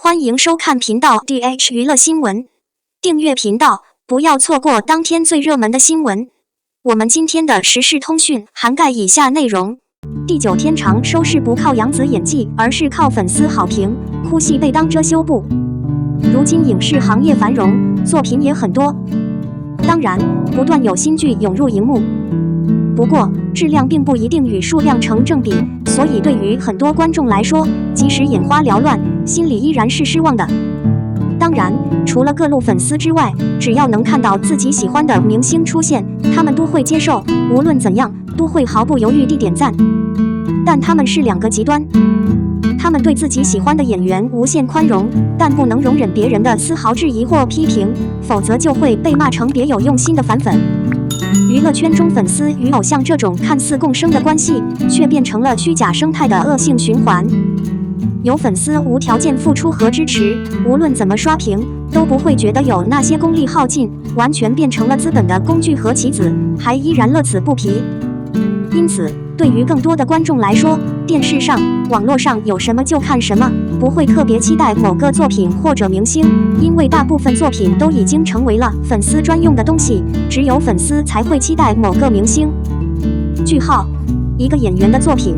欢迎收看频道 DH 娱乐新闻，订阅频道，不要错过当天最热门的新闻。我们今天的时事通讯涵盖以下内容：地久天长收视不靠杨紫演技，而是靠粉丝好评，哭戏被当遮羞布。如今影视行业繁荣，作品也很多，当然不断有新剧涌入荧幕。不过质量并不一定与数量成正比，所以对于很多观众来说，即使眼花缭乱，心里依然是失望的。当然，除了各路粉丝之外，只要能看到自己喜欢的明星出现，他们都会接受，无论怎样都会毫不犹豫地点赞。但他们是两个极端，他们对自己喜欢的演员无限宽容，但不能容忍别人的丝毫质疑或批评，否则就会被骂成别有用心的反粉。娱乐圈中粉丝与偶像这种看似共生的关系，却变成了虚假生态的恶性循环。有粉丝无条件付出和支持，无论怎么刷屏，都不会觉得有那些功利耗尽，完全变成了资本的工具和棋子，还依然乐此不疲。因此，对于更多的观众来说，电视上、网络上有什么就看什么，不会特别期待某个作品或者明星，因为大部分作品都已经成为了粉丝专用的东西，只有粉丝才会期待某个明星。句号，一个演员的作品，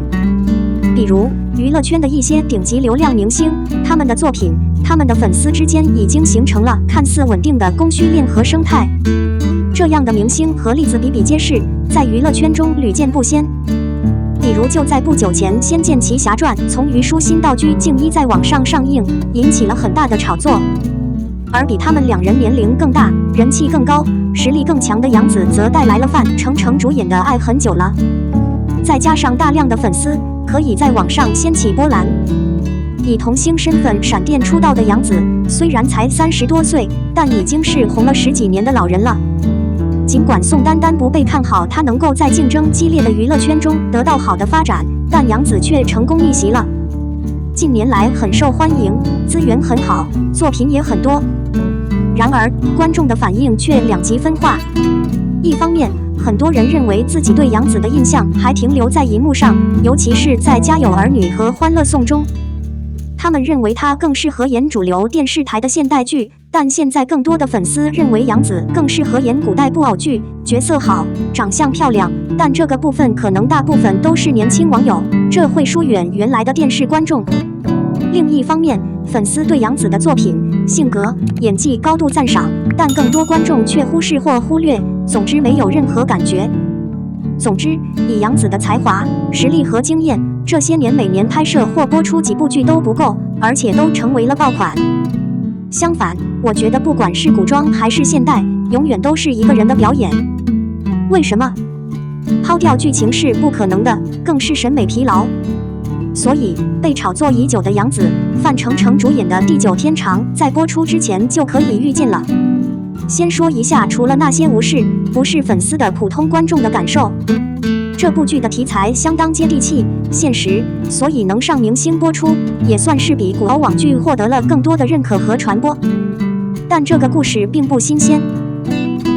比如娱乐圈的一些顶级流量明星，他们的作品，他们的粉丝之间已经形成了看似稳定的供需链和生态。这样的明星和例子比比皆是，在娱乐圈中屡见不鲜。比如就在不久前，《仙剑奇侠传》从虞书欣到鞠婧祎在网上上映，引起了很大的炒作。而比他们两人年龄更大、人气更高、实力更强的杨紫，则带来了范丞丞主演的《爱很久了》，再加上大量的粉丝，可以在网上掀起波澜。以童星身份闪电出道的杨紫，虽然才30多岁，但已经是红了10几年的老人了。尽管宋丹丹不被看好她能够在竞争激烈的娱乐圈中得到好的发展，但杨紫却成功逆袭了。近年来很受欢迎，资源很好，作品也很多。然而，观众的反应却两极分化。一方面，很多人认为自己对杨紫的印象还停留在荧幕上，尤其是在《家有儿女》和《欢乐颂》中。他们认为她更适合演主流电视台的现代剧，但现在更多的粉丝认为杨紫更适合演古代布偶剧，角色好，长相漂亮，但这个部分可能大部分都是年轻网友，这会疏远原来的电视观众。另一方面，粉丝对杨紫的作品、性格、演技高度赞赏，但更多观众却忽视或忽略，总之没有任何感觉。总之，以杨紫的才华、实力和经验，这些年每年拍摄或播出几部剧都不够，而且都成为了爆款。相反，我觉得不管是古装还是现代，永远都是一个人的表演。为什么？抛掉剧情是不可能的，更是审美疲劳。所以，被炒作已久的杨紫、范丞丞主演的《地久天长》在播出之前就可以预见了。先说一下，除了那些无视、不是粉丝的普通观众的感受，这部剧的题材相当接地气、现实，所以能上明星播出，也算是比古偶网剧获得了更多的认可和传播。但这个故事并不新鲜，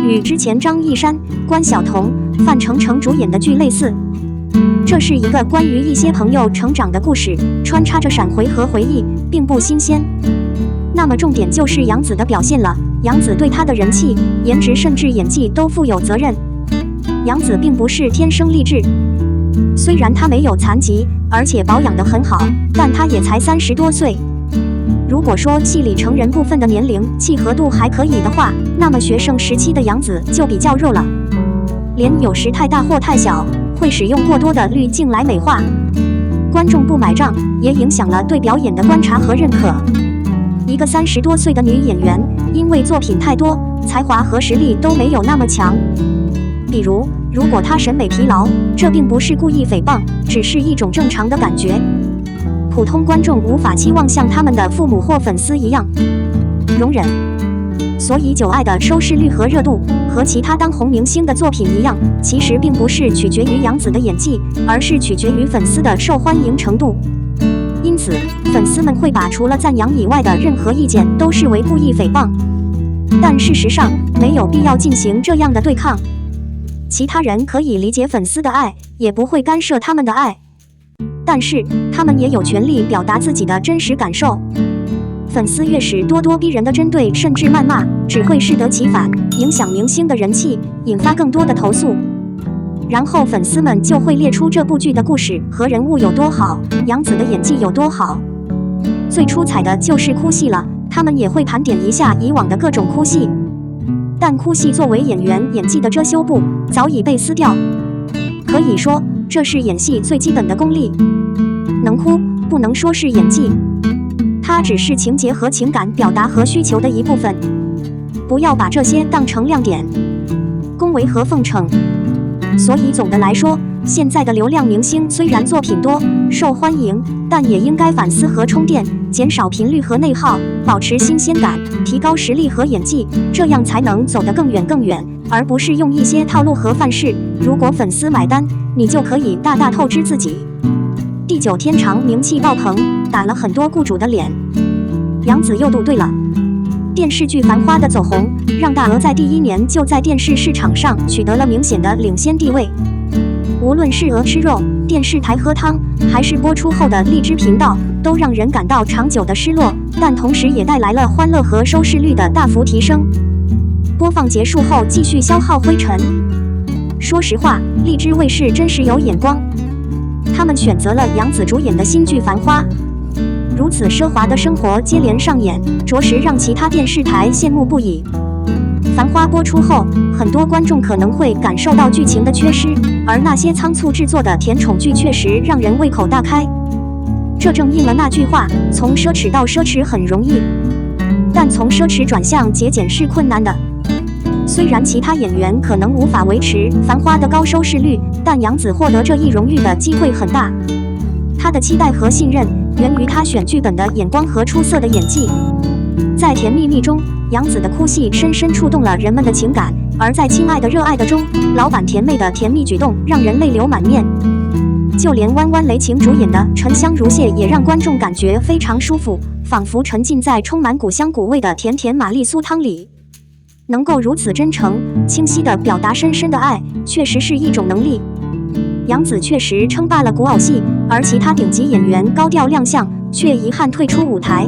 与之前张一山、关晓彤、范丞丞主演的剧类似。这是一个关于一些朋友成长的故事，穿插着闪回和回忆，并不新鲜。那么重点就是杨紫的表现了。杨紫对她的人气、颜值甚至演技都负有责任。杨紫并不是天生丽质，虽然她没有残疾，而且保养得很好，但她也才30多岁。如果说戏里成人部分的年龄契合度还可以的话，那么学生时期的杨紫就比较弱了。脸有时太大或太小，会使用过多的滤镜来美化，观众不买账，也影响了对表演的观察和认可。一个30多岁的女演员，因为作品太多，才华和实力都没有那么强。比如，如果她审美疲劳，这并不是故意诽谤，只是一种正常的感觉。普通观众无法期望像他们的父母或粉丝一样容忍。所以《九爱》的收视率和热度，和其他当红明星的作品一样，其实并不是取决于杨紫的演技，而是取决于粉丝的受欢迎程度。因此，粉丝们会把除了赞扬以外的任何意见都视为故意诽谤。但事实上，没有必要进行这样的对抗。其他人可以理解粉丝的爱，也不会干涉他们的爱，但是他们也有权利表达自己的真实感受。粉丝越是咄咄逼人的针对甚至谩骂，只会适得其反，影响明星的人气，引发更多的投诉。然后粉丝们就会列出这部剧的故事和人物有多好，杨紫的演技有多好。最出彩的就是哭戏了，他们也会盘点一下以往的各种哭戏。但哭戏作为演员演技的遮羞布，早已被撕掉。可以说，这是演戏最基本的功力。能哭，不能说是演技，它只是情节和情感表达和需求的一部分。不要把这些当成亮点，恭维和奉承。所以总的来说，现在的流量明星虽然作品多、受欢迎，但也应该反思和充电，减少频率和内耗，保持新鲜感，提高实力和演技，这样才能走得更远更远，而不是用一些套路和范式。如果粉丝买单，你就可以大大透支自己。地久天长名气爆棚，打了很多雇主的脸。杨紫又赌对了。电视剧《繁花》的走红，让大鹅在第1年就在电视市场上取得了明显的领先地位。无论是鹅吃肉、电视台喝汤，还是播出后的荔枝频道，都让人感到长久的失落，但同时也带来了欢乐和收视率的大幅提升。播放结束后继续消耗灰尘。说实话，荔枝卫视真是有眼光，他们选择了杨紫主演的新剧《繁花》。如此奢华的生活接连上演，着实让其他电视台羡慕不已。《繁花》播出后，很多观众可能会感受到剧情的缺失，而那些仓促制作的甜宠剧确实让人胃口大开。这正应了那句话：从奢侈到奢侈很容易，但从奢侈转向节俭是困难的。虽然其他演员可能无法维持《繁花》的高收视率，但杨紫获得这一荣誉的机会很大。她的期待和信任源于她选剧本的眼光和出色的演技。在《甜蜜蜜》中，杨紫的哭戏深深触动了人们的情感；而在《亲爱的热爱的》中，老板甜妹的甜蜜举动让人泪流满面。就连弯弯雷晴主演的《沉香如屑》也让观众感觉非常舒服，仿佛沉浸在充满古香古味的甜甜玛丽苏汤里。能够如此真诚、清晰地表达深深的爱，确实是一种能力。杨紫确实称霸了古偶戏，而其他顶级演员高调亮相，却遗憾退出舞台。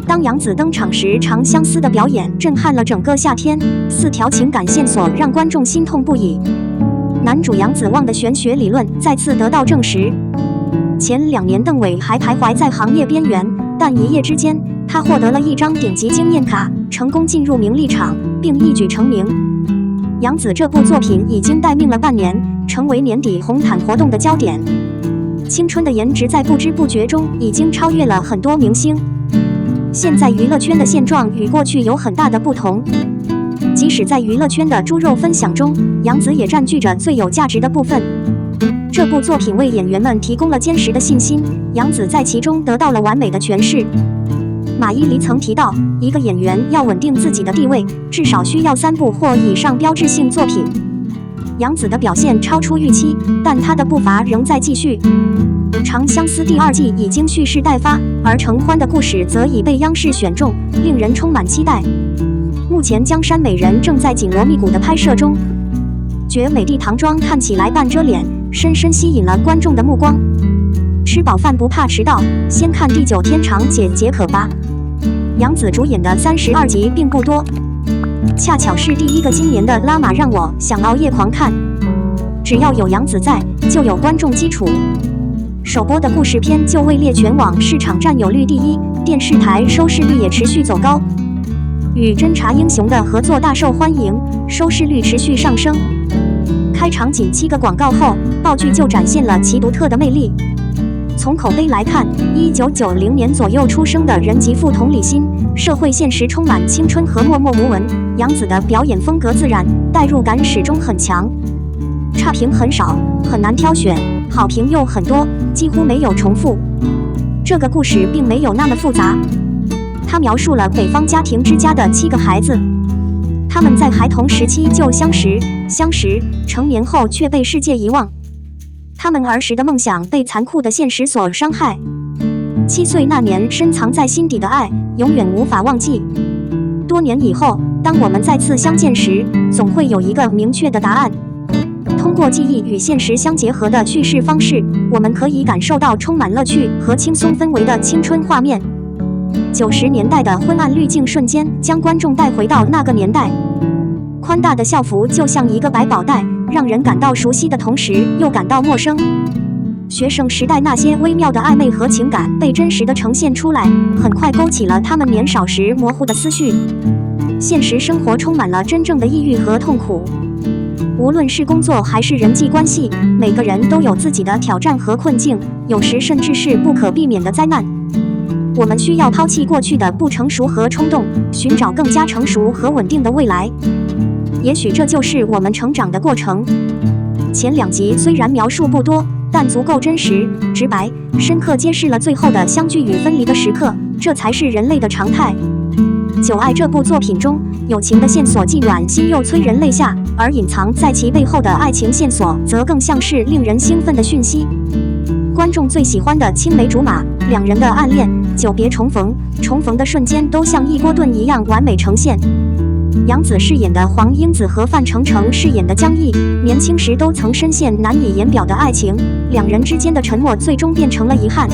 当杨紫登场时，长相思的表演震撼了整个夏天，4条情感线索让观众心痛不已。男主杨子旺的玄学理论再次得到证实。前2年邓伟还徘徊在行业边缘，但一夜之间，他获得了一张顶级经验卡，成功进入名利场，并一举成名。杨紫这部作品已经待命了半年，成为年底红毯活动的焦点。青春的颜值在不知不觉中已经超越了很多明星。现在娱乐圈的现状与过去有很大的不同，即使在娱乐圈的猪肉分享中，杨紫也占据着最有价值的部分。这部作品为演员们提供了坚实的信心，杨紫在其中得到了完美的诠释。马伊琍曾提到，一个演员要稳定自己的地位，至少需要3部或以上标志性作品。杨紫的表现超出预期，但她的步伐仍在继续。《长相思》第2季已经蓄势待发，而《承欢的故事》则已被央视选中，令人充满期待。目前《江山美人》正在紧锣密鼓的拍摄中，绝美的唐装看起来半遮脸，深深吸引了观众的目光。吃饱饭不怕迟到，先看地久天长解渴吧。杨紫主演的32集并不多，恰巧是第一个今年的拉玛让我想熬夜狂看。只要有杨紫在，就有观众基础。首播的故事片就位列全网市场占有率第1，电视台收视率也持续走高。与侦查英雄的合作大受欢迎，收视率持续上升。开场仅7个广告后，爆剧就展现了其独特的魅力。从口碑来看，1990年左右出生的人极富同理心，社会现实充满青春和默默无闻。杨紫的表演风格自然，代入感始终很强。差评很少，很难挑选，好评又很多，几乎没有重复。这个故事并没有那么复杂，它描述了北方家庭之家的7个孩子，他们在孩童时期就相识，成年后却被世界遗忘。他们儿时的梦想被残酷的现实所伤害，7岁那年深藏在心底的爱，永远无法忘记。多年以后，当我们再次相见时，总会有一个明确的答案。通过记忆与现实相结合的叙事方式，我们可以感受到充满乐趣和轻松氛围的青春画面。90年代的昏暗滤镜瞬间将观众带回到那个年代。宽大的校服就像一个百宝袋，让人感到熟悉的同时又感到陌生。学生时代那些微妙的暧昧和情感被真实的呈现出来，很快勾起了他们年少时模糊的思绪。现实生活充满了真正的抑郁和痛苦，无论是工作还是人际关系，每个人都有自己的挑战和困境，有时甚至是不可避免的灾难。我们需要抛弃过去的不成熟和冲动，寻找更加成熟和稳定的未来。也许这就是我们成长的过程。前2集虽然描述不多，但足够真实、直白、深刻，揭示了最后的相聚与分离的时刻，这才是人类的常态。《九爱》这部作品中，友情的线索既暖心又催人泪下，而隐藏在其背后的爱情线索则更像是令人兴奋的讯息。观众最喜欢的青梅竹马，2人的暗恋、久别重逢、重逢的瞬间都像一锅炖一样完美呈现。杨紫饰演的黄英子和范丞丞饰演的江毅，年轻时都曾深陷难以言表的爱情，2人之间的沉默最终变成了遗憾。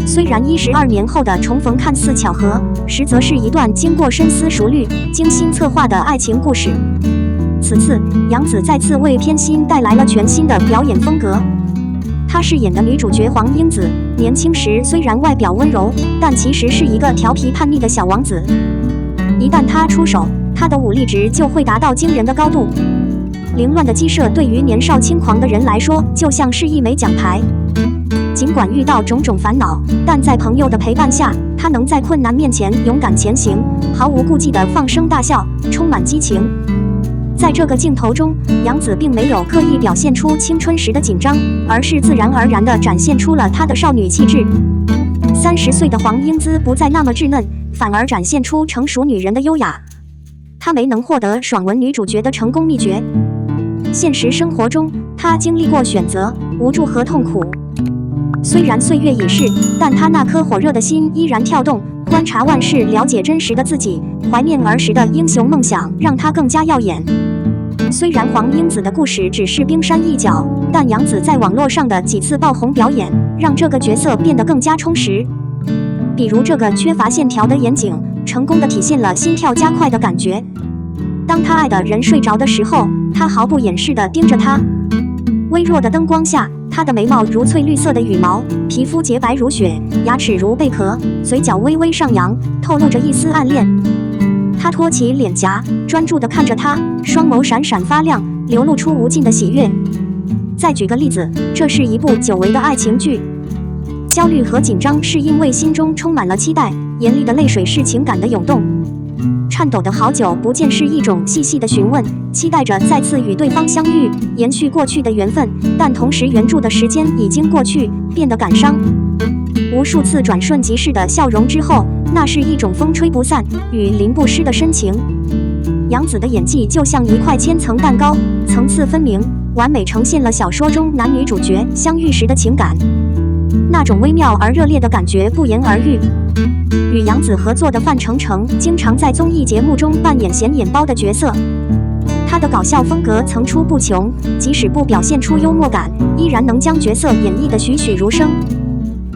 虽然12年后的重逢看似巧合，实则是一段经过深思熟虑、精心策划的爱情故事。此次，杨紫再次为偏心带来了全新的表演风格。她饰演的女主角黄英子，年轻时虽然外表温柔，但其实是一个调皮叛逆的小王子。一旦她出手，她的武力值就会达到惊人的高度。凌乱的鸡舍对于年少轻狂的人来说，就像是一枚奖牌。尽管遇到种种烦恼，但在朋友的陪伴下，他能在困难面前勇敢前行，毫无顾忌地放声大笑，充满激情。在这个镜头中，杨紫并没有刻意表现出青春时的紧张，而是自然而然地展现出了她的少女气质。30岁的黄英姿不再那么稚嫩，反而展现出成熟女人的优雅。她没能获得爽文女主角的成功秘诀。现实生活中，她经历过选择、无助和痛苦。虽然岁月已逝，但她那颗火热的心依然跳动，观察万事，了解真实的自己，怀念儿时的英雄梦想，让她更加耀眼。虽然黄英子的故事只是冰山一角，但杨紫在网络上的几次爆红表演，让这个角色变得更加充实。比如这个缺乏线条的眼睛，成功地体现了心跳加快的感觉。当他爱的人睡着的时候，他毫不掩饰地盯着他。微弱的灯光下，他的眉毛如翠绿色的羽毛，皮肤洁白如雪，牙齿如贝壳，嘴角微微上扬，透露着一丝暗恋。他托起脸颊，专注地看着他，双眸闪闪发亮，流露出无尽的喜悦。再举个例子，这是一部久违的爱情剧。焦虑和紧张是因为心中充满了期待，眼里的泪水是情感的涌动。颤抖的好久不见是一种细细的询问，期待着再次与对方相遇，延续过去的缘分，但同时原著的时间已经过去，变得感伤。无数次转瞬即逝的笑容之后，那是一种风吹不散、雨淋不湿的深情。杨紫的演技就像一块千层蛋糕，层次分明，完美呈现了小说中男女主角相遇时的情感。那种微妙而热烈的感觉不言而喻。与杨紫合作的范丞丞经常在综艺节目中扮演显眼包的角色，他的搞笑风格层出不穷，即使不表现出幽默感，依然能将角色演绎得栩栩如生。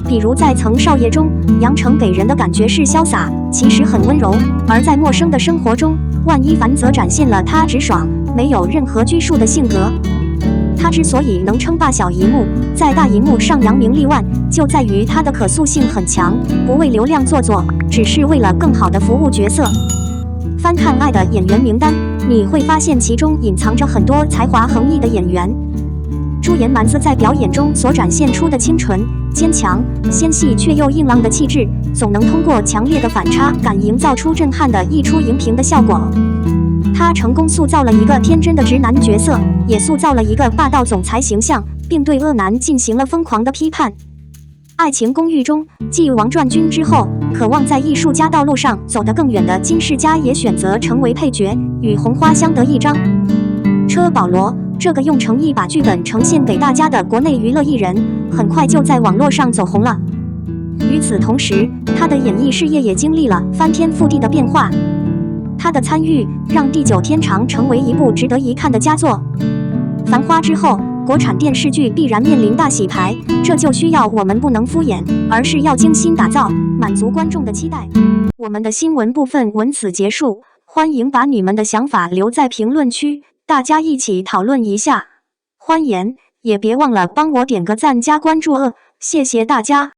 比如在《曾少爷》中，杨丞给人的感觉是潇洒，其实很温柔；而在《陌生的生活》中，万一凡则展现了他直爽、没有任何拘束的性格。他之所以能称霸小荧幕，在大荧幕上扬名立万，就在于他的可塑性很强，不为流量做作，只是为了更好的服务角色。翻看《爱的演员名单》，你会发现其中隐藏着很多才华横溢的演员。朱颜蛮子在表演中所展现出的清纯、坚强、纤细却又硬朗的气质，总能通过强烈的反差感营造出震撼的溢出荧屏的效果。他成功塑造了一个天真的直男角色，也塑造了一个霸道总裁形象，并对恶男进行了疯狂的批判。《爱情公寓》中，继王传君之后，渴望在艺术家道路上走得更远的金世佳也选择成为配角，与红花相得益彰。车保罗这个用诚意把剧本呈现给大家的国内娱乐艺人，很快就在网络上走红了。与此同时，他的演艺事业也经历了翻天覆地的变化。他的参与让《地久天长》成为一部值得一看的佳作。繁花之后，国产电视剧必然面临大洗牌，这就需要我们不能敷衍，而是要精心打造，满足观众的期待。我们的新闻部分文此结束，欢迎把你们的想法留在评论区，大家一起讨论一下。欢迎，也别忘了帮我点个赞加关注谢谢大家。